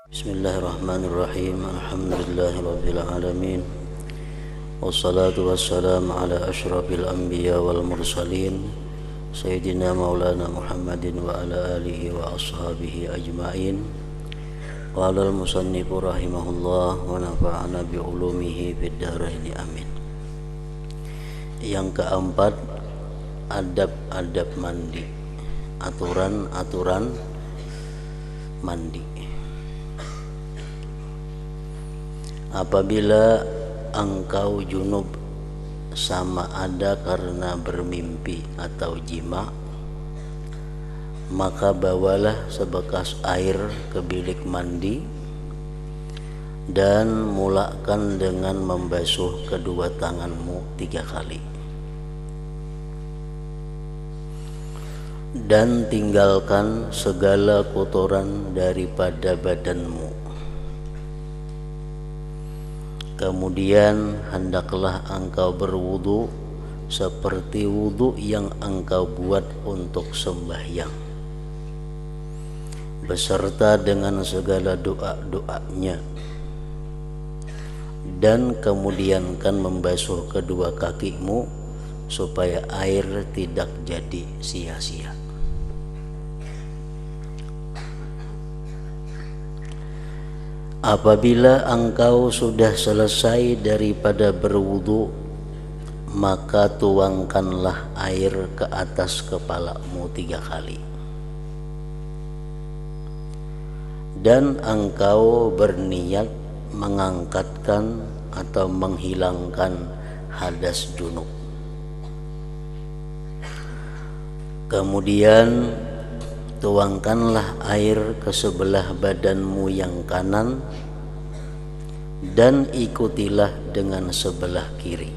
Bismillahirrahmanirrahim. Alhamdulillahirabbil alamin. Wassalatu wassalamu ala asyrafil anbiya wal mursalin Sayyidina Maulana Muhammadin wa ala alihi wa ashabihi ajma'in. Qala al-musannifu rahimahullah wa nafa'ana bi ulumihi fid dharain amin. Yang keempat, adab-adab mandi, aturan-aturan mandi. Apabila engkau junub sama ada karena bermimpi atau jima, maka bawalah sebekas air ke bilik mandi dan mulakan dengan membasuh kedua tanganmu 3 kali. Dan tinggalkan segala kotoran daripada badanmu. Kemudian hendaklah engkau berwudu seperti wudu yang engkau buat untuk sembahyang, beserta dengan segala doa-doanya. Dan kemudian kan membasuh kedua kakimu supaya air tidak jadi sia-sia. Apabila engkau sudah selesai daripada berwudu, maka tuangkanlah air ke atas kepalamu 3 kali. Dan engkau berniat mengangkatkan atau menghilangkan hadas junub. Kemudian tuangkanlah air ke sebelah badanmu yang kanan dan ikutilah dengan sebelah kiri.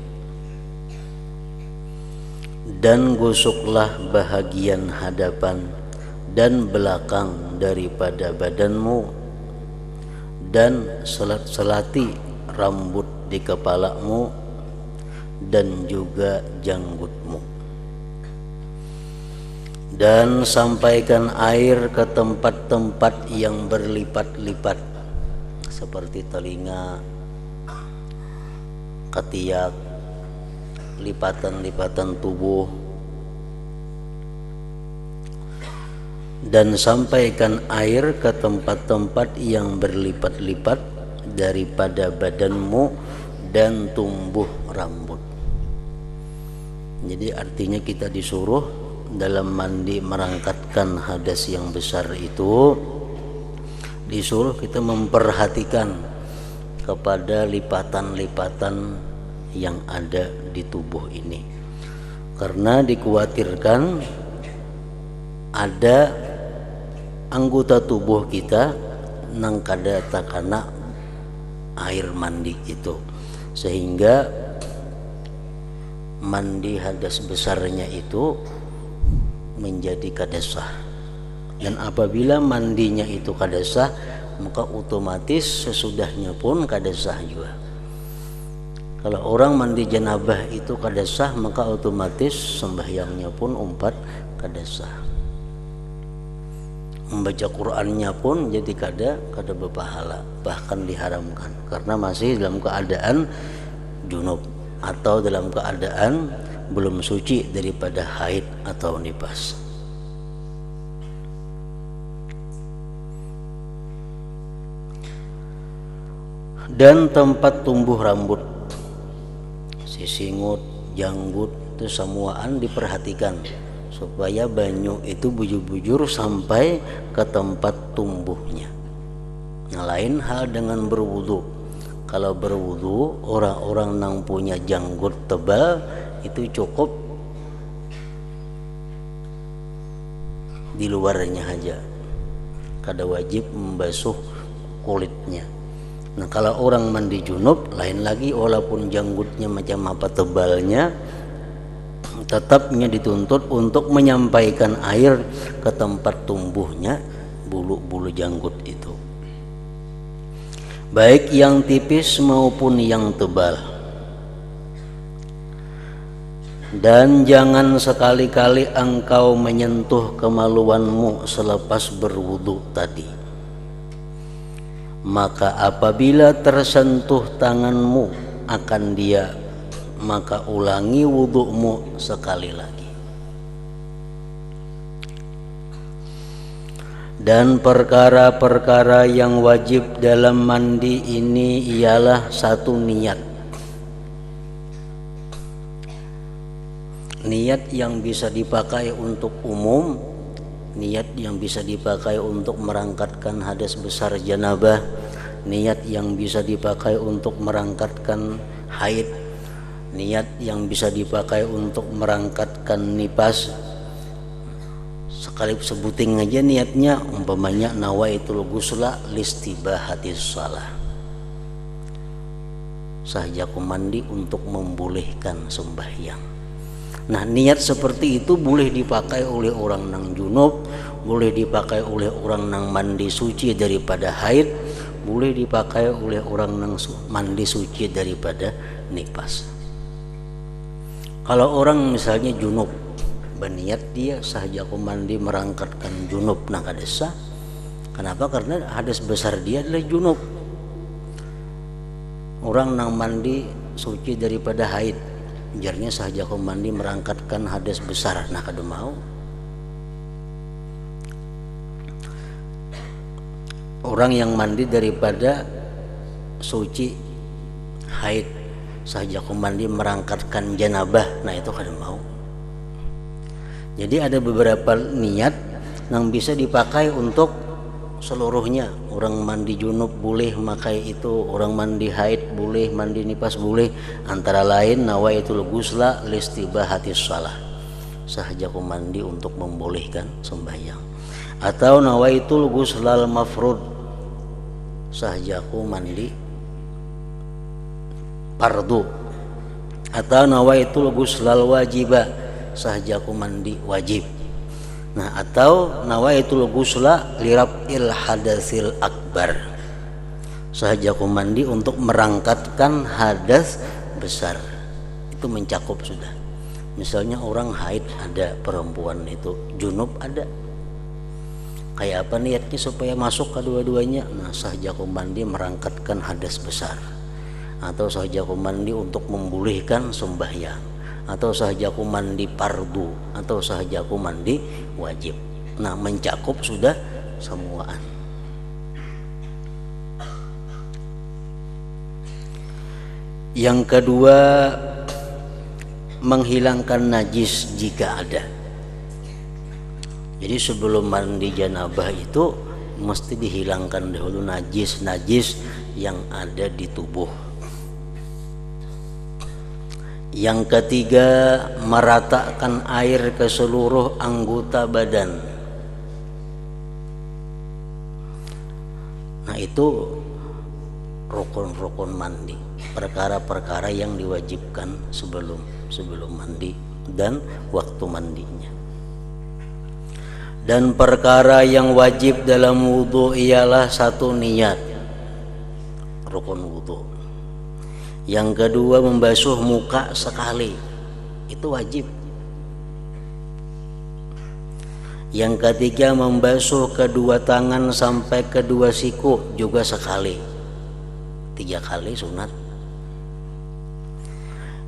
Dan gosoklah bahagian hadapan dan belakang daripada badanmu dan selati rambut di kepalamu dan juga janggutmu. Dan sampaikan air ke tempat-tempat yang berlipat-lipat seperti telinga, ketiak, lipatan-lipatan tubuh. Dan sampaikan air ke tempat-tempat yang berlipat-lipat daripada badanmu dan tumbuh rambut. Jadi artinya kita disuruh dalam mandi merangkatkan hadas yang besar itu, disuruh kita memperhatikan kepada lipatan-lipatan yang ada di tubuh ini, karena dikhawatirkan ada anggota tubuh kita nang kada takana air mandi itu, sehingga mandi hadas besarnya itu menjadi kadesah. Dan apabila mandinya itu kadesah, maka otomatis sesudahnya pun kadesah juga. Kalau orang mandi janabah itu kadesah, maka otomatis sembahyangnya pun umpat kadesah. Membaca Qur'annya pun jadi kada berpahala, bahkan diharamkan karena masih dalam keadaan junub atau dalam keadaan belum suci daripada haid atau nifas. Dan tempat tumbuh rambut, sisingut, janggut itu semuaan diperhatikan supaya banyu itu bujur-bujur sampai ke tempat tumbuhnya. Nah, lain hal dengan berwudu. Kalau berwudu, orang-orang yang punya janggut tebal itu cukup di luarnya saja, kada wajib membasuh kulitnya. Nah, kalau orang mandi junub lain lagi, walaupun janggutnya macam apa tebalnya, tetapnya dituntut untuk menyampaikan air ke tempat tumbuhnya bulu-bulu janggut itu, baik yang tipis maupun yang tebal. Dan jangan sekali-kali engkau menyentuh kemaluanmu selepas berwudu tadi. maka apabila tersentuh tanganmu akan dia, maka ulangi wudhu'mu sekali lagi. Dan perkara-perkara yang wajib dalam mandi ini ialah satu, niat. Niat yang bisa dipakai untuk umum, niat yang bisa dipakai untuk merangkatkan hadas besar janabah, niat yang bisa dipakai untuk merangkatkan haid, niat yang bisa dipakai untuk merangkatkan nifas. Sekali sebuting aja niatnya, umpamanya nawaitul ghusla listibahatis shalah, sahajaku mandi untuk membolehkan sembahyang. Nah, niat seperti itu boleh dipakai oleh orang nang junub, boleh dipakai oleh orang nang mandi suci daripada haid, boleh dipakai oleh orang nang mandi suci daripada nifas. Kalau orang misalnya junub, berniat dia sahajaku mandi merangkatkan junub, nah kadesa. Kenapa? Karena hadas besar dia adalah junub. Orang nang mandi suci daripada haid, jarnya sahajaku mandi merangkatkan hadas besar, nah kada mau. Orang yang mandi daripada suci haid, sahajaku mandi merangkatkan janabah, nah itu kada mau. Jadi ada beberapa niat yang bisa dipakai untuk seluruhnya. Orang mandi junub boleh makai itu, orang mandi haid boleh, mandi nifas boleh. Antara lain nawaitul ghusla listibahatis shalah, sahajaku mandi untuk membolehkan sembahyang. Atau nawaitul ghuslal mafrud, sahajaku mandi fardu. Atau nawaitul ghuslal wajibah, sahajaku mandi wajib. Nah, atau nawaitul ghusla liraf'il hadatsil akbar, sahajaku mandi untuk merangkatkan hadas besar. Itu mencakup sudah. Misalnya orang haid ada, perempuan itu junub ada. Kayak apa niatnya supaya masuk kedua-duanya? Nah, sahajaku mandi merangkatkan hadas besar, atau sahajaku mandi untuk membolehkan sembahyang, atau sahajaku mandi fardu, atau sahajaku mandi wajib. Nah, mencakup sudah semuaan. Yang kedua, menghilangkan najis jika ada. Jadi sebelum mandi janabah itu mesti dihilangkan dahulu najis-najis yang ada di tubuh. Yang ketiga, meratakan air ke seluruh anggota badan. Nah, itu rukun-rukun mandi, perkara-perkara yang diwajibkan sebelum mandi dan waktu mandinya. Dan perkara yang wajib dalam wudhu ialah satu, niat, rukun wudhu. Yang kedua, membasuh muka sekali, itu wajib. Yang ketiga, membasuh kedua tangan sampai kedua siku juga sekali, 3 kali sunat.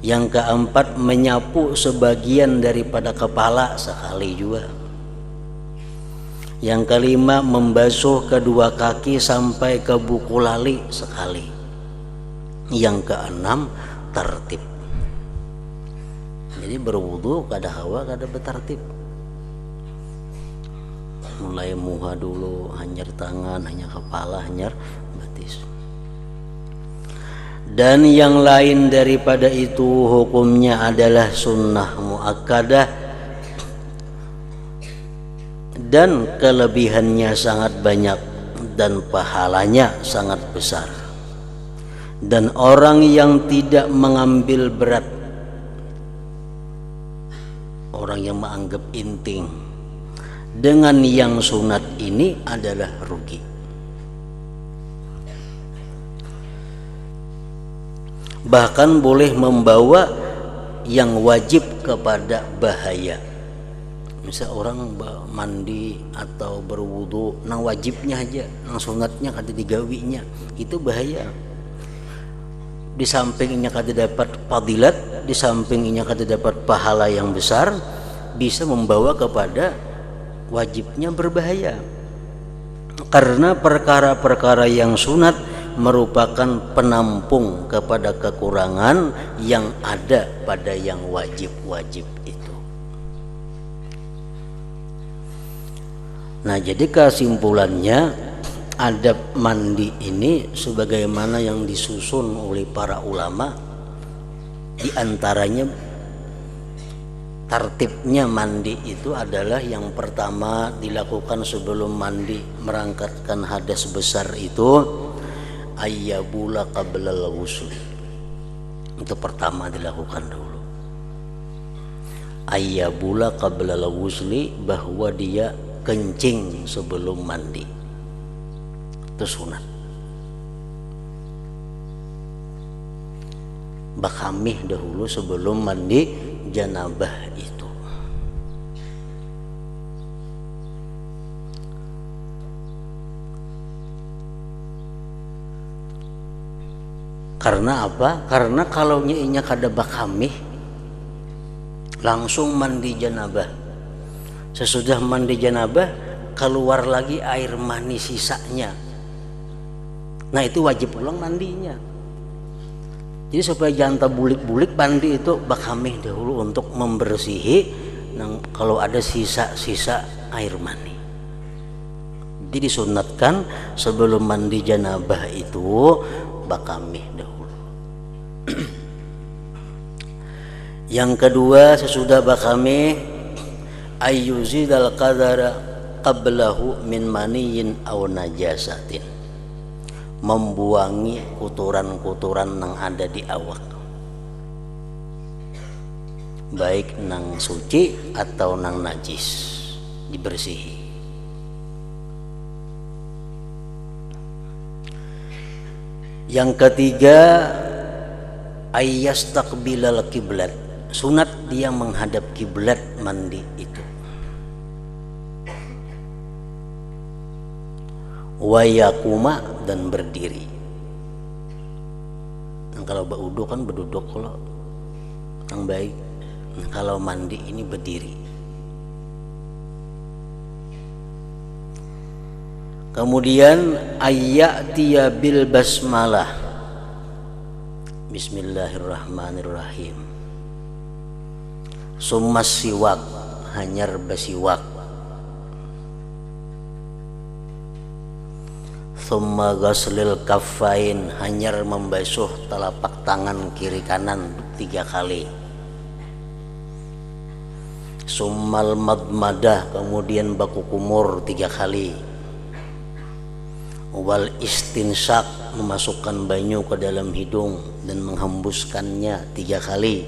Yang keempat, menyapu sebagian daripada kepala sekali juga. Yang kelima, membasuh kedua kaki sampai ke buku lali sekali. Yang keenam, tertib. Jadi berwudu kada hawa kada bertertib. Mulai muha dulu, hanyar tangan, hanyar kepala, hanyar betis. Dan yang lain daripada itu hukumnya adalah sunnah muakkadah, dan kelebihannya sangat banyak dan pahalanya sangat besar. Dan orang yang tidak mengambil berat, orang yang menganggap inting dengan yang sunat ini adalah rugi. Bahkan boleh membawa yang wajib kepada bahaya. misal orang mandi atau berwudu nang wajibnya aja, nang sunatnya kada digawinya, itu bahaya. Di sampingnya kada dapat fadilat, di sampingnya kada dapat pahala yang besar, bisa membawa kepada wajibnya berbahaya. Karena perkara-perkara yang sunat merupakan penampung kepada kekurangan yang ada pada yang wajib-wajib itu. Nah, jadi kesimpulannya, adab mandi ini sebagaimana yang disusun oleh para ulama, di antaranya tartibnya mandi itu adalah yang pertama dilakukan sebelum mandi merangkatkan hadas besar itu ayyabula qablal ghusl. Itu pertama dilakukan dulu. Ayyabula qablal ghusli, bahwa dia kencing sebelum mandi. Itu sunat. Bakamih dahulu sebelum mandi janabah itu. Karena apa? Karena kalau nyiinya kada bakamih langsung mandi janabah. Sesudah mandi janabah keluar lagi air mani sisanya. Nah, itu wajib ulang mandinya. Jadi supaya jangan bulik-bulik mandi itu bakamih dahulu untuk membersihi kalau ada sisa-sisa air mani. Jadi disunatkan sebelum mandi janabah itu bakamih dahulu. Yang kedua, sesudah bakamih ayyuzidal qadara qablahu min maniyin aw najasatin, membuangi kotoran-kotoran yang ada di awak, baik nang suci atau nang najis, dibersihi. Yang ketiga, ayyastaqbilal kiblat, sunat dia menghadap kiblat mandi itu. Wayakuma, dan berdiri. Nah, kalau berwudu kan berduduk, kalau yang baik. Nah, kalau mandi ini berdiri. Kemudian ayyatiya bil basmalah, bismillahirrahmanirrahim. Summa siwak, hanyar basiwak. Summa ghaslil kaffain, hanyar membasuh telapak tangan kiri kanan 3 kali. Summal madmadah, kemudian baku kumur 3 kali. Wal istinsak, memasukkan banyu ke dalam hidung dan menghembuskannya 3 kali.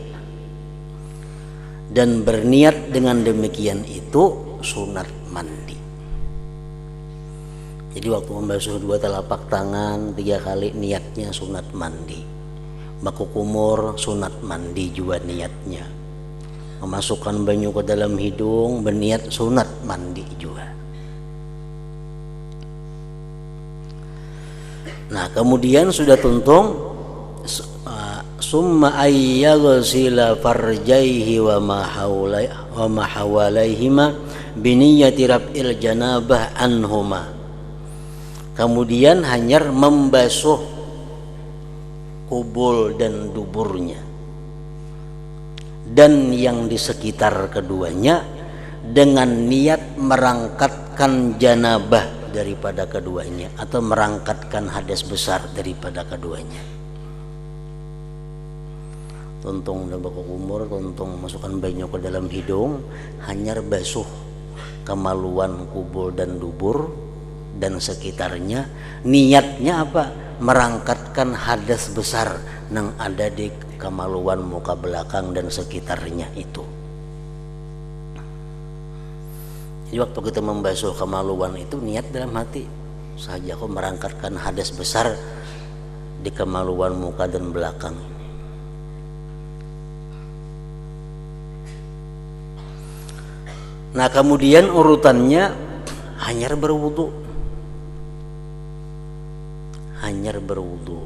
Dan berniat dengan demikian itu sunat mandi. Jadi waktu membasuh 2 telapak tangan 3 kali niatnya sunat mandi. Baku kumur sunat mandi juga niatnya. Memasukkan banyu ke dalam hidung berniat sunat mandi juga. Nah, kemudian sudah tuntung summa ayyaghsila farjaihi wa ma hawalaihima biniyati rab'il janabah anhuma. Kemudian hanyar membasuh kubul dan duburnya dan yang di sekitar keduanya dengan niat merangkatkan janabah daripada keduanya atau merangkatkan hadas besar daripada keduanya. Tuntung dan baku kumur, tuntung masukkan banyu ke dalam hidung, hanyar basuh kemaluan kubul dan dubur dan sekitarnya. Niatnya apa? Merangkatkan hadas besar yang ada di kemaluan muka belakang dan sekitarnya itu. Jadi waktu kita membasuh kemaluan itu niat dalam hati saja, aku merangkatkan hadas besar di kemaluan muka dan belakang ini. Nah kemudian urutannya hanyar berwudu. Hanyar berwudu.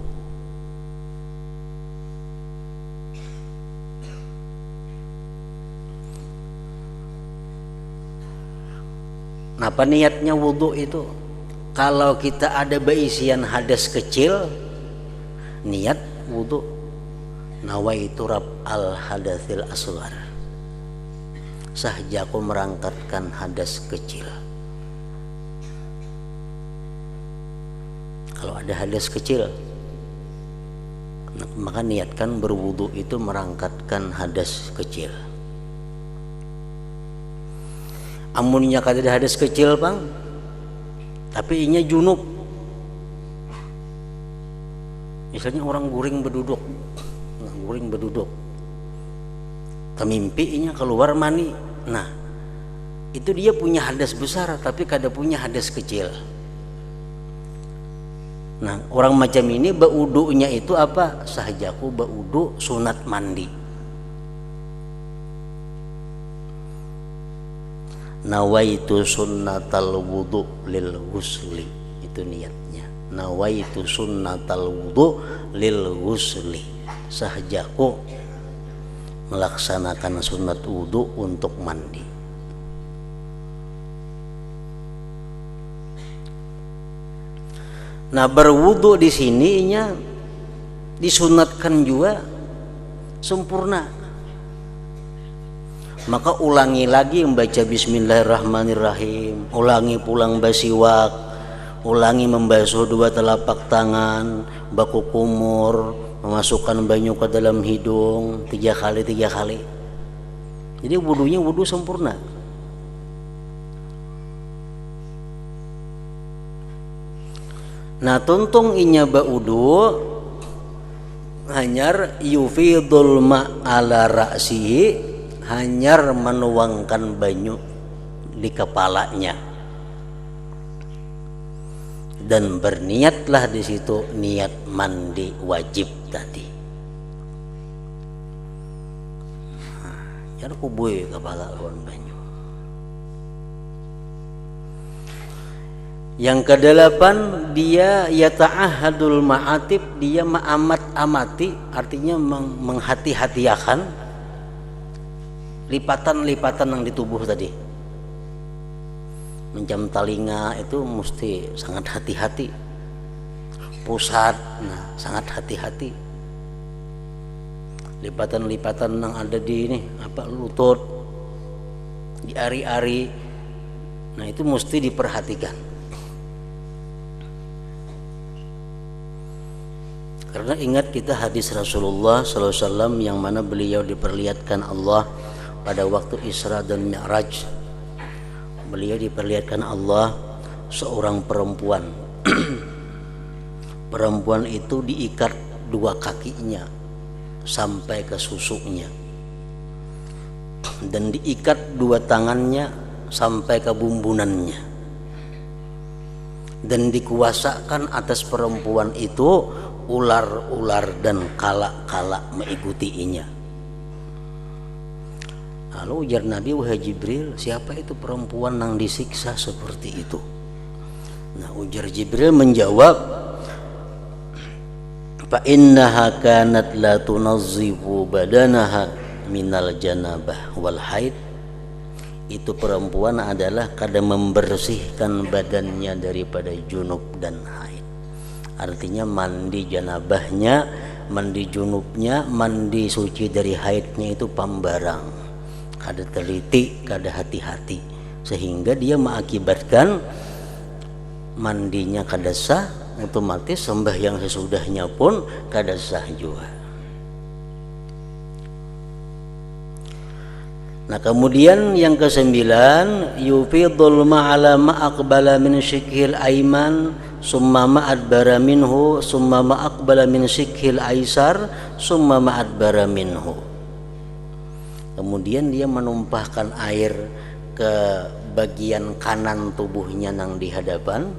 Nah apa niatnya wudu itu? Kalau kita ada beisian hadas kecil, niat wudu. Nawaitu rab al hadatsil asghar. Sahja aku merangkatkan hadas kecil. Kalau ada hadas kecil, maka niatkan berwudu itu merangkatkan hadas kecil. Amunnya kada ada hadas kecil bang, tapi inya junub. Misalnya orang guring berduduk, temimpi inya keluar mani. Nah, itu dia punya hadas besar, tapi kada punya hadas kecil. Nah, orang macam ini baudunya itu apa? Sahajaku baudu sunat mandi. Nawaitu sunnatal wudu lil ghusli, itu niatnya. Nawaitu sunnatal wudu lil ghusli. Sahajaku melaksanakan sunat wudu untuk mandi. Nah berwudu di sininya disunatkan juga sempurna. Maka ulangi lagi membaca Bismillahirrahmanirrahim, ulangi pulang basiwak, ulangi membasuh dua telapak tangan, baku kumur, memasukkan banyu ke dalam hidung 3 kali. Jadi wudunya wudu sempurna. Nah tuntung inya baudu hanyar yufidul ma'ala ra'sihi, hanyar menuangkan banyu di kepalanya, dan berniatlah di situ niat mandi wajib tadi. Jar kubui kepala lawan banyu. Yang ke-8 dia yata'ahadul ma'atib, dia amati, artinya menghati-hatiakan lipatan-lipatan yang di tubuh tadi. Mencam telinga itu mesti sangat hati-hati. Pusat, nah sangat hati-hati. Lipatan-lipatan yang ada di ini lutut, di ari-ari, nah itu mesti diperhatikan. Karena ingat kita hadis Rasulullah SAW yang mana beliau diperlihatkan Allah pada waktu Isra dan Mi'raj. Beliau diperlihatkan Allah seorang perempuan. Perempuan itu diikat 2 kakinya sampai ke susuknya, dan diikat 2 tangannya sampai ke bumbunannya, dan dikuasakan atas perempuan itu ular-ular dan kala-kala mengikutinya. Lalu ujar Nabi, wahai Jibril, siapa itu perempuan yang disiksa seperti itu? Nah ujar Jibril menjawab, fa innaha kanat la tunazzifu badanaha minal janabah wal haid. Itu perempuan adalah kada membersihkan badannya daripada junub dan haid. Artinya mandi janabahnya, mandi junubnya, mandi suci dari haidnya itu pambarang, kada teliti, kada hati-hati, sehingga dia mengakibatkan mandinya kada sah, otomatis sembahyang sesudahnya pun kada sah juga. Nah kemudian yang ke-9, yufidul ma'ala ma'aqbala min syikhil aiman summa ma'adbara minhu summa ma'aqbala min syikhil aisar summa ma'adbara minhu. Kemudian dia menumpahkan air ke bagian kanan tubuhnya nang di hadapan,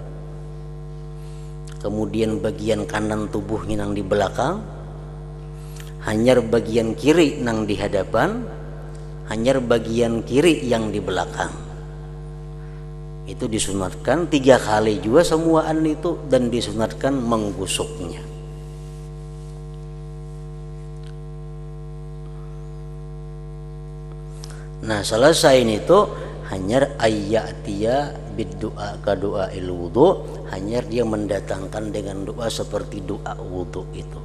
kemudian bagian kanan tubuhnya nang di belakang, hanyar bagian kiri nang di hadapan, hanyar bagian kiri yang di belakang. Itu disunatkan 3 kali juga semuaan itu, dan disunatkan menggusuknya. Nah selesai itu hanya ayyatia biddu'a kadu'a il wudu, hanya dia mendatangkan dengan doa seperti doa wudu itu.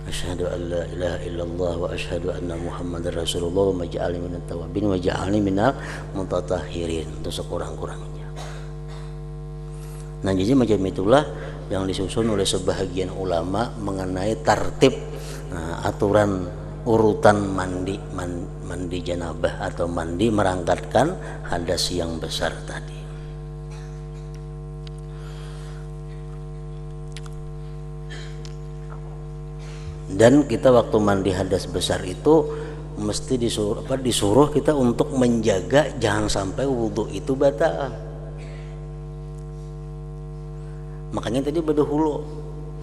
Asyhadu an la ilaha illallah wa asyhadu anna muhammadar rasulullah wa maj'alni minat tawabin wa ja'alni minal mutatahhirin, itu sekurang-kurangnya. Nah jadi macam itulah yang disusun oleh sebahagian ulama mengenai tertib aturan urutan mandi janabah atau mandi merangkatkan hadas yang besar tadi. Dan kita waktu mandi hadas besar itu mesti disuruh kita untuk menjaga jangan sampai wudhu itu batal. Makanya tadi bedahulu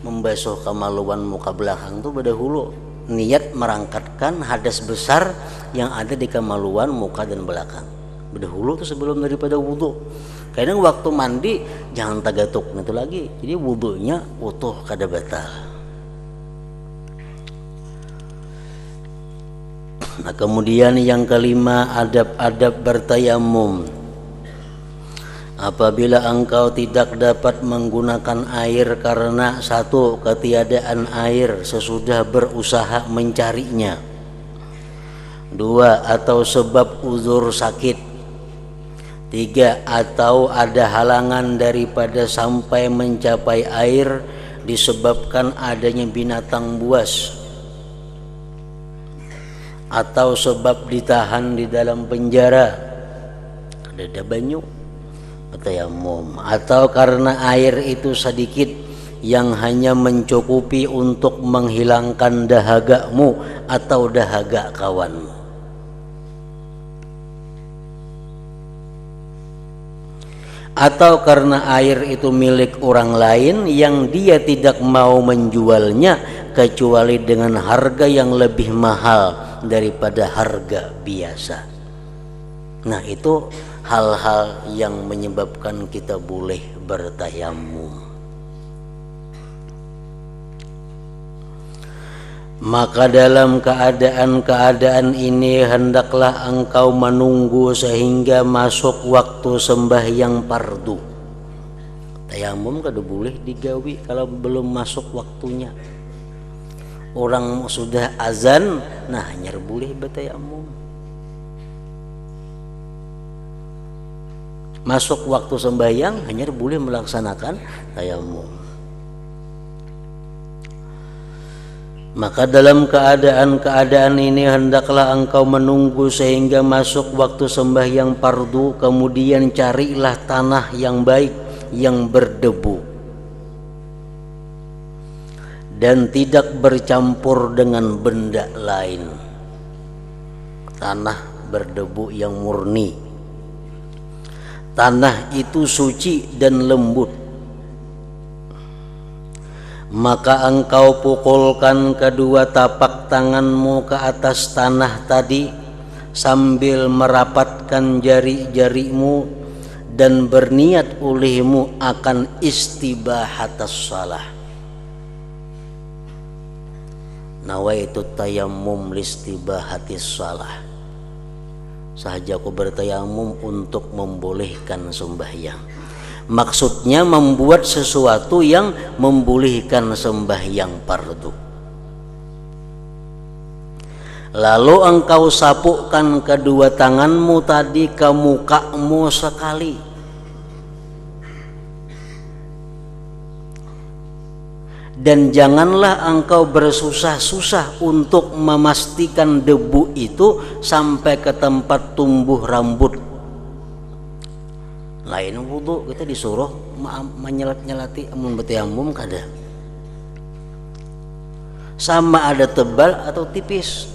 membasuh kemaluan muka belakang tuh bedahulu niat merangkatkan hadas besar yang ada di kemaluan muka dan belakang. Bedahulu tuh sebelum daripada wudhu. Karena waktu mandi jangan tagatuk itu lagi. Jadi wudhunya utuh kada batal. Nah kemudian yang kelima, adab-adab bertayamum. Apabila engkau tidak dapat menggunakan air karena satu, ketiadaan air sesudah berusaha mencarinya, dua, atau sebab uzur sakit, tiga, atau ada halangan daripada sampai mencapai air disebabkan adanya binatang buas, atau sebab ditahan di dalam penjara, ada banyu, tayamum, atau karena air itu sedikit yang hanya mencukupi untuk menghilangkan dahagamu atau dahaga kawanmu, atau karena air itu milik orang lain yang dia tidak mau menjualnya kecuali dengan harga yang lebih mahal daripada harga biasa. Nah itu hal-hal yang menyebabkan kita boleh bertayamum. Maka dalam keadaan-keadaan ini hendaklah engkau menunggu sehingga masuk waktu sembahyang fardu. Tayamum kada boleh digawi kalau belum masuk waktunya. Orang sudah azan, nah hanya boleh bertayamum. Masuk waktu sembahyang hanya boleh melaksanakan tayamum. Maka dalam keadaan-keadaan ini hendaklah engkau menunggu sehingga masuk waktu sembahyang fardu, kemudian carilah tanah yang baik yang berdebu dan tidak bercampur dengan benda lain. Tanah berdebu yang murni. Tanah itu suci dan lembut. Maka engkau pukulkan kedua tapak tanganmu ke atas tanah tadi sambil merapatkan jari-jarimu dan berniat olehmu akan istibahatas salah. Nawaitu tayammum listibahatis salah. Sahaja aku bertayamum untuk membolehkan sembahyang. Maksudnya membuat sesuatu yang membolehkan sembahyang fardu. Lalu engkau sapukkan kedua tanganmu tadi ke mukamu sekali. Dan janganlah engkau bersusah-susah untuk memastikan debu itu sampai ke tempat tumbuh rambut. Lain wudu kita disuruh menyelat-nyelati amun bertayamum kada. Sama ada tebal atau tipis.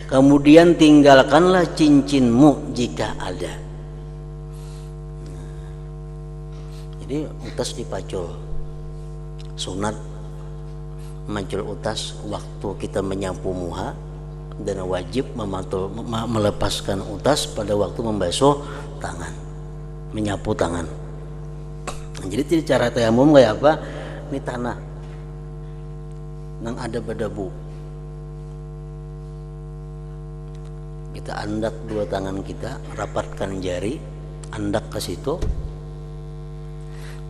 Kemudian tinggalkanlah cincinmu jika ada. Jadi utas dipacul. Sunat macul utas waktu kita menyapu muha, dan wajib melepaskan utas pada waktu membasuh tangan. menyapu tangan. Jadi cara tayamum kayak apa? Ini tanah nang ada berdebu, kita andak dua tangan kita, rapatkan jari, andak ke situ.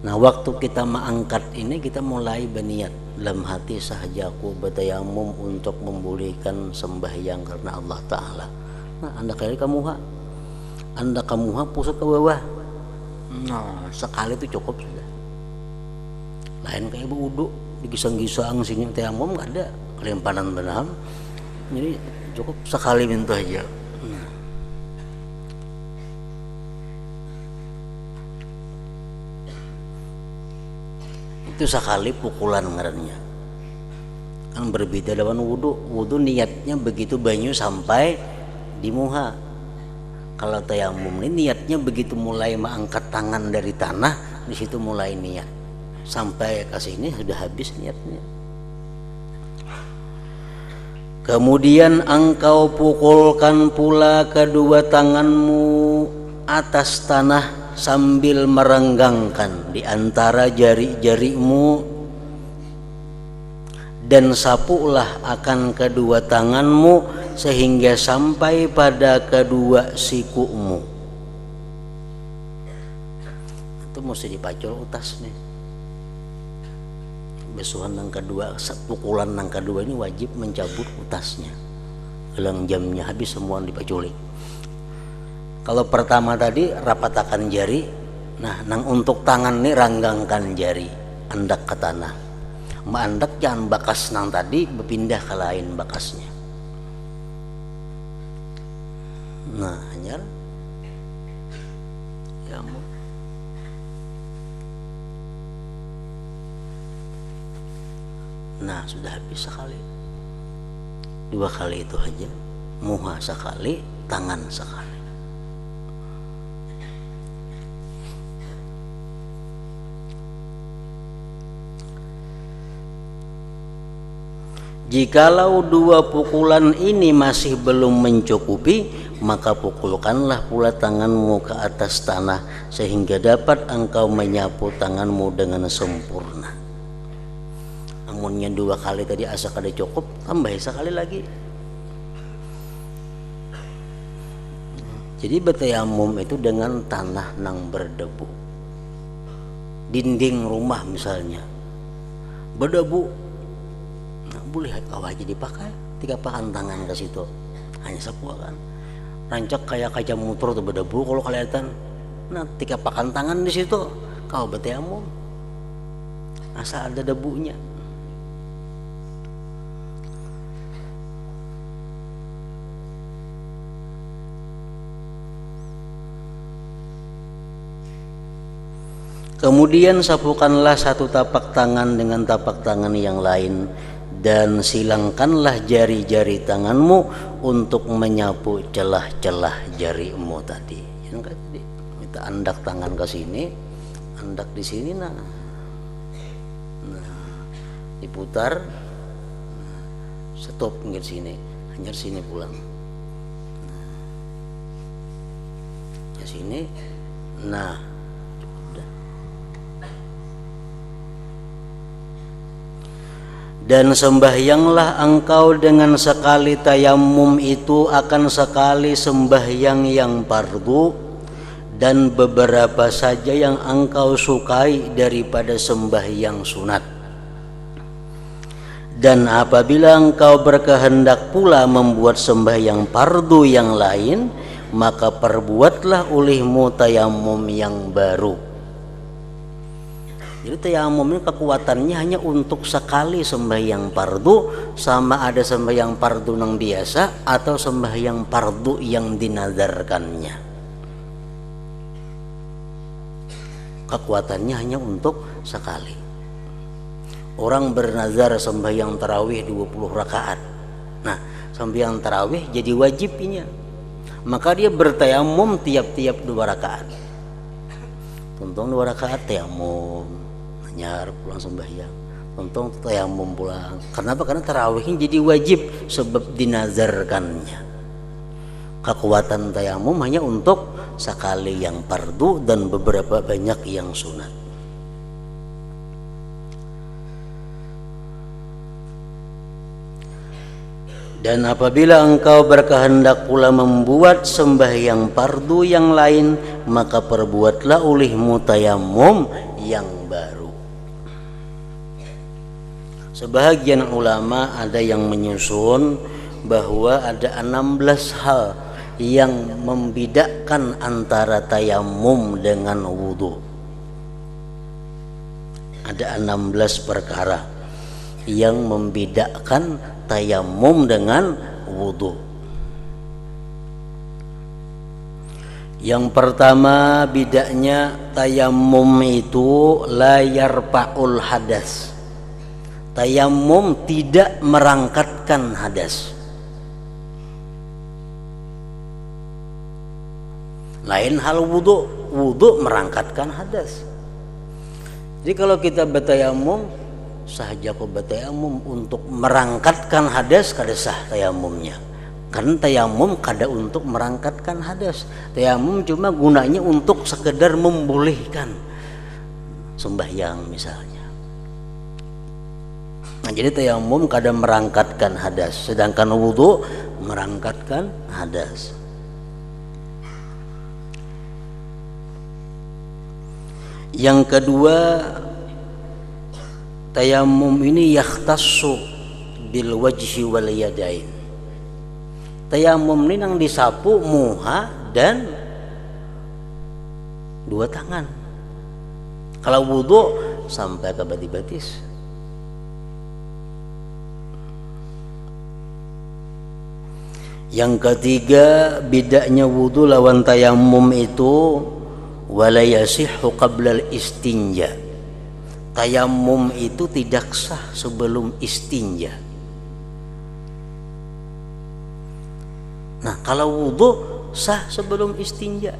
Nah waktu kita mengangkat ini kita mulai berniat dalam hati, sahajaku bertayamum untuk memulihkan sembahyang karena Allah Ta'ala. Nah anda kali kamu anda kamu pusat ke bawah. Nah sekali itu cukup sudah. Lain kayak berwudu digisang-gisang sini tayamum nggak ada, kelimpanan benam. Jadi cukup sekali minta aja. Itu sekali pukulan ngarannya. Kan berbeda dengan wudu. Wudu niatnya begitu banyu sampai di muha. Kalau tayamum ini niatnya begitu mulai mengangkat tangan dari tanah, di situ mulai niat. Sampai ke sini sudah habis niatnya. Kemudian engkau pukulkan pula kedua tanganmu atas tanah sambil merenggangkan di antara jari-jarimu, dan sapulah akan kedua tanganmu sehingga sampai pada kedua sikumu. Itu mesti dipacul utas nih. Besuhan yang kedua, pukulan yang kedua ini wajib mencabut utasnya. Gelang jamnya habis semua dipaculi. Kalau pertama tadi rapatakan jari, nah nang untuk tangan nih ranggangkan jari, andak ke tanah. Andak jangan bakas nang tadi berpindah ke lain bakasnya. Nah hanya ya nah sudah habis sekali. Dua kali itu aja, muha sekali, tangan sekali. Jikalau dua pukulan ini masih belum mencukupi, maka pukulkanlah pula tanganmu ke atas tanah sehingga dapat engkau menyapu tanganmu dengan sempurna. Namunnya dua kali tadi asa kada cukup, tambah sekali lagi. Jadi bertayamum itu dengan tanah nang berdebu. Dinding rumah misalnya berdebu, boleh kawah jadi dipakai, tiga pakan tangan ke situ, hanya sepuluh kan. Rancak kayak kaca motor tuh berdebu kalau kelihatan. Nah tiga pakan tangan di situ, kau bertayamum, asal ada debunya. Kemudian sapukanlah satu tapak tangan dengan tapak tangan yang lain, dan silangkanlah jari-jari tanganmu untuk menyapu celah-celah jarimu tadi. Yang tadi kita andak tangan ke sini, andak di sini, nah diputar, stop pinggir sini, hanya sini pulang, ke sini, nah. Dan sembahyanglah engkau dengan sekali tayamum itu akan sekali sembahyang yang fardu, dan beberapa saja yang engkau sukai daripada sembahyang sunat. Dan apabila engkau berkehendak pula membuat sembahyang fardu yang lain, maka perbuatlah olehmu tayamum yang baru. Jadi tayamum ini kekuatannya hanya untuk sekali sembahyang fardu, sama ada sembahyang fardu yang biasa atau sembahyang fardu yang dinadarkannya. Kekuatannya hanya untuk sekali. Orang bernazar sembahyang tarawih 20 rakaat. Nah, sembahyang tarawih jadi wajibnya. Maka dia bertayamum tiap-tiap 2 rakaat. Tuntung 2 rakaat tayamum, nyar pulang sembahyang, untung tayamum pulang. Kenapa? Karena tarawihnya jadi wajib sebab dinazarkannya. kekuatan tayamum hanya untuk sekali yang fardu dan beberapa banyak yang sunat. Dan apabila engkau berkehendak pula membuat sembahyang fardu yang lain, maka perbuatlah olehmu tayamum yang baru. Sebahagian ulama ada yang menyusun bahwa ada 16 hal yang membedakan antara tayamum dengan wudu. Ada 16 perkara yang membedakan tayamum dengan wudu. Yang pertama bedanya, tayamum itu la yarfa'ul hadas. Tayamum tidak merangkatkan hadas. Lain hal wudu, wudu merangkatkan hadas. Jadi kalau kita bertayamum, sahaja kau bertayamum untuk merangkatkan hadas, kada sah tayamumnya. Karena tayamum kada untuk merangkatkan hadas. Tayamum cuma gunanya untuk sekedar membolehkan sembahyang misalnya. Nah, jadi tayamum kada merangkatkan hadas, sedangkan wudu merangkatkan hadas. Yang kedua, tayamum ini yakhtassu bil wajhi wal yadain. Tayamum ini yang disapu muha dan dua tangan. Kalau wudu sampai ke batis-batis. Yang ketiga, bedanya wudu lawan tayamum itu wala yasihhu qabla al-istinja. Tayamum itu tidak sah sebelum istinja. Nah, kalau wudu sah sebelum istinja.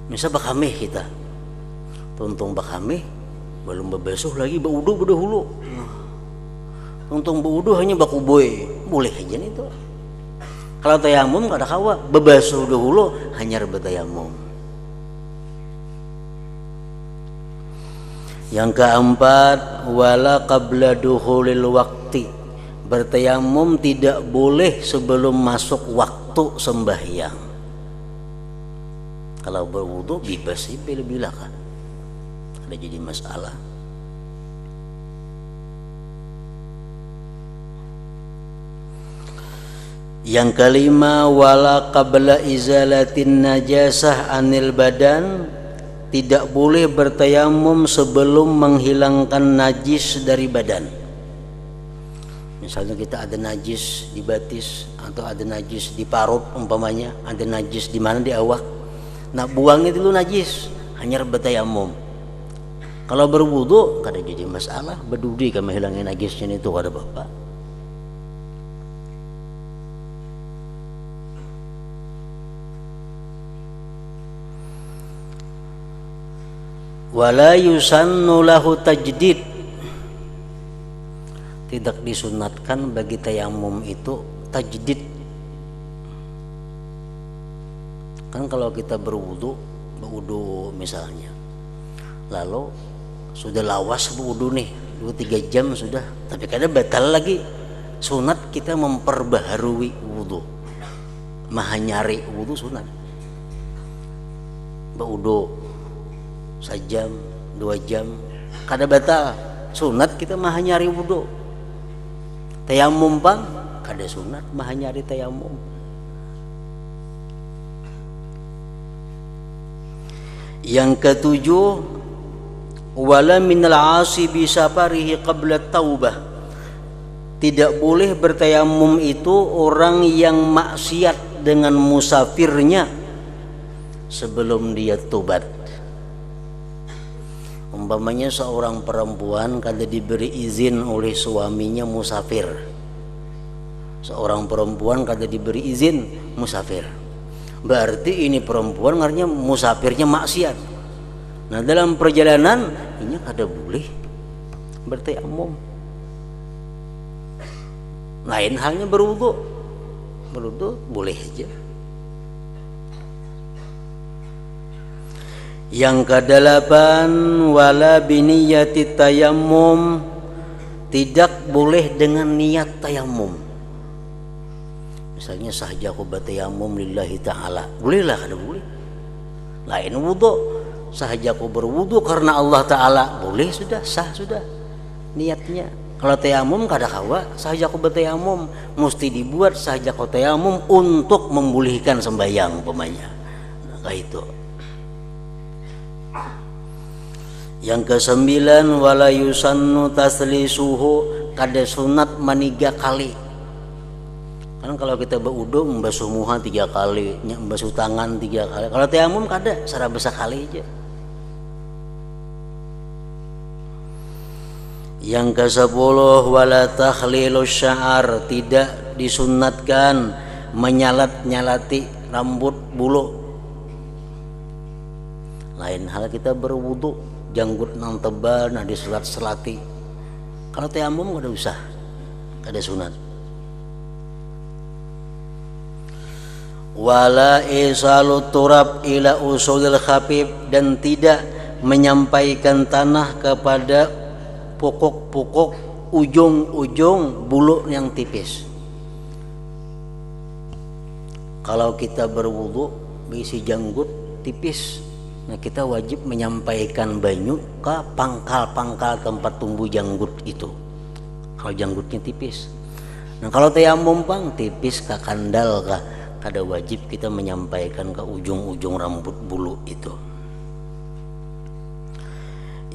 Misal bakameh kita, tuntung bakameh belum bebesuh lagi baudu berdahulu. Tuntung baudu hanya bakuboy, boleh aja itu. Kalau tayamum kada kawa, bebasuh dahulu hanya bertayamum. Yang keempat, wala qabla dukhulil waqti. Bertayamum tidak boleh sebelum masuk waktu sembahyang. Kalau berwudu bebas bila-bila kan. Ada jadi masalah. Yang kelima, wala qabla izalatin najasah anil badan. Tidak boleh bertayamum sebelum menghilangkan najis dari badan. Misalnya kita ada najis di batis atau ada najis di parut umpamanya, ada najis di mana di awak. Nah, buangnya dulu najis, hanya bertayamum. Kalau berwudu kada jadi masalah, berdudi kan menghilangkan najisnya itu kada apa-apa. Wala yusannu lahu tajdid. Tidak disunatkan bagi tayamum itu tajdid. Kan kalau kita berwudu misalnya, lalu sudah lawas berwudu nih 2-3 jam sudah, tapi kadang batal lagi. Sunat kita memperbaharui wudu, maha nyari wudu sunat. Berwudu sejam, 2 jam, kada batal. Sunat kita maha nyari wudu. Tayamum bang, kada sunat maha nyari tayamum. Yang ketujuh, wala minal asibi safarihi qabla taubah. Tidak boleh bertayamum itu orang yang maksiat dengan musafirnya sebelum dia tobat. Umpamanya seorang perempuan kada diberi izin oleh suaminya musafir. Seorang perempuan kada diberi izin musafir. Berarti ini perempuan artinya musafirnya maksiat. Nah, dalam perjalanan ini kada boleh bertayamum. Lain halnya berwudu. berwudu boleh aja. Yang kedelapan, wala biniyati tayammum, tidak boleh dengan niat tayamum. Misalnya sahja aku bertayamum lillahi ta'ala, bolehlah, kada boleh. Lain wudu, sahja aku berwudu karena Allah Ta'ala, boleh, sudah sah sudah niatnya. Kalau tayamum kada kawa, sahja aku bertayamum, mesti dibuat sahja aku tayamum untuk memulihkan sembahyang umpamanya. Nah, kayak itu. Yang kesembilan, wala yusannu taslisuhu, kada sunat maniga kali. Kan kalau kita berwudu membasuh muha 3 kali, membasuh tangan 3 kali. Kalau tayamum kada, secara besar kali aja. Yang ke-10, wala takhlilus sya'ar, tidak disunatkan menyalat-nyalati rambut bulu. Lain hal kita berwudu, janggut nang tebal nah diselat-selati. Kalau tayamum kada usah, kada sunat. Wala isalu turab ila usulil khafif, dan tidak menyampaikan tanah kepada pokok-pokok ujung-ujung bulu yang tipis. Kalau kita berwudu berisi janggut tipis, nah kita wajib menyampaikan banyu ke pangkal-pangkal tempat tumbuh janggut itu. Kalau janggutnya tipis. Nah kalau tayamum pang tipis ke kandal kah, kada wajib kita menyampaikan ke ujung-ujung rambut bulu itu.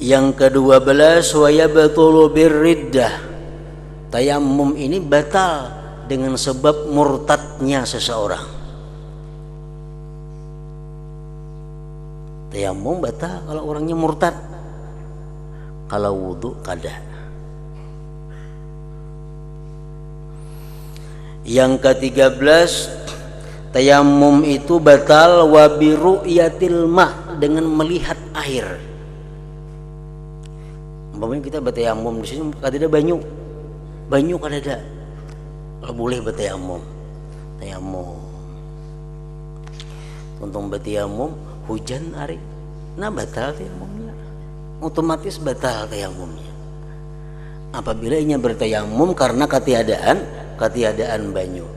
Yang ke-12, wa yabtulu birriddah, tayamum ini batal dengan sebab murtadnya seseorang. Tayamum batal kalau orangnya murtad. Kalau wudu kada. Yang ke-13, tayamum itu batal wa biru'yatil ma', dengan melihat air. Umpamanya kita bertayamum di sini kada ada banyu kada ada, kalau boleh bertayamum, tayamum. Untung bertayamum hujan hari, nah batal tayamumnya, otomatis batal tayamumnya. Apabila inya bertayamum karena ketiadaan banyu.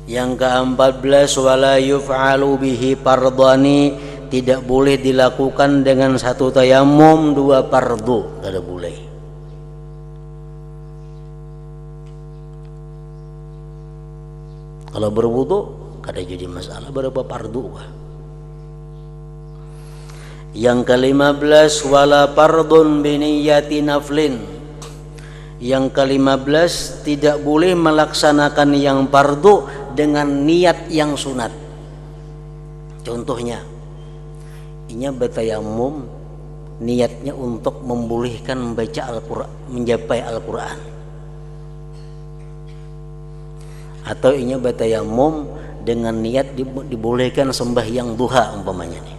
Yang ke-14, wala yuf'alu bihi fardhani, tidak boleh dilakukan dengan satu tayamum 2 fardu, kada boleh. Kalau berwudu kada jadi masalah berapa fardu kah. Yang ke-15, wala fardun biniyati naflin, yang ke-15 tidak boleh melaksanakan yang fardu dengan niat yang sunat. Contohnya, inya bertayamum niatnya untuk membolehkan membaca Al-Quran, mencapai Al-Quran, atau inya bertayamum dengan niat dibolehkan sembahyang duha umpamanya nih.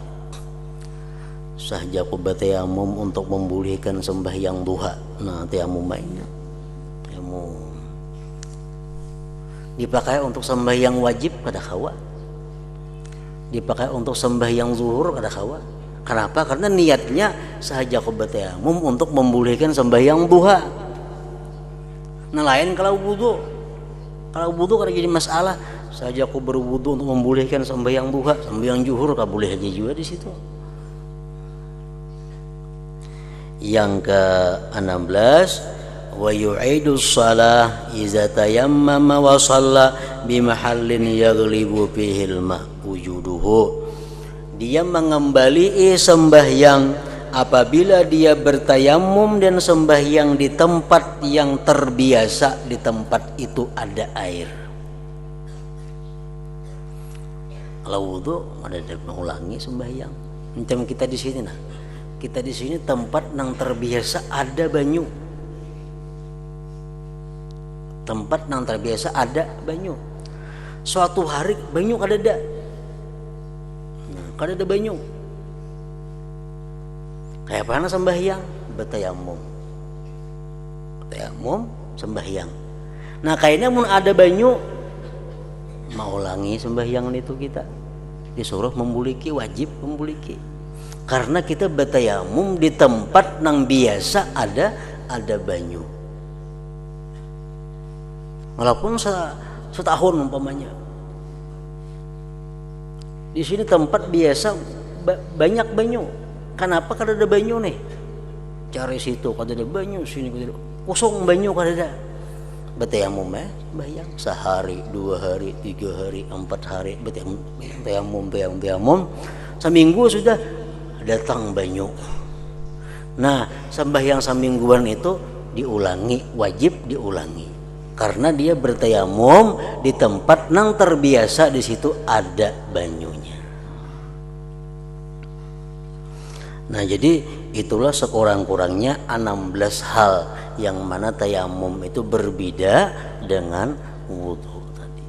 Sahja aku bertayamum untuk membolehkan sembahyang duha. Nah, tayamum mainnya tayamum dipakai untuk sembahyang wajib kada kawa, dipakai untuk sembahyang zuhur kada kawa. Kenapa? Karena niatnya sahaja aku bertayamum untuk membolehkan sembahyang duha. Nah lain kalau wudu. Kalau wudu kada jadi masalah. Sahaja aku berwudu untuk membolehkan sembahyang duha, sembahyang zuhur kada boleh aja juga di situ. Yang ke-16, wa yu'idu shalah iza tayammama wa shalla bi mahallin yaghlibu fihi al-ma wujuduhu. Dia mengembalikan sembahyang apabila dia bertayamum dan sembahyang di tempat yang terbiasa, di tempat itu ada air. Kalau wudu ada mengulangi sembahyang. Macam kita di sini nah. Kita di sini tempat yang terbiasa ada banyu. Tempat yang terbiasa ada banyu. Suatu hari banyu kada ada. Nah, kada ada banyu. Kayak mana sembahyang? Bertayamum. tayamum sembahyang. Nah kayaknya mun ada banyu mau ulangi sembahyang itu kita disuruh membuliki, wajib membuliki karena kita bertayamum di tempat nang biasa ada banyu walaupun setahun umpamanya di sini tempat biasa banyak banyu. Kenapa kada ada banyu nih? Cari situ kada ada banyu, sini kada ada kosong banyu kada ada. Bertayamum bayang sehari, 2 hari, 3 hari, 4 hari bertayamum seminggu sudah datang banyu. Nah sembahyang semingguan itu diulangi, wajib diulangi karena dia bertayamum di tempat nang terbiasa di situ ada banyunya. Nah jadi itulah sekurang-kurangnya 16 hal yang mana tayamum itu berbeda dengan wudhu tadi.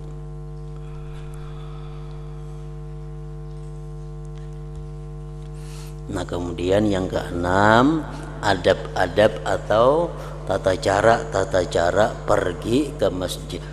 Nah kemudian yang keenam, adab-adab atau tata cara pergi ke masjid.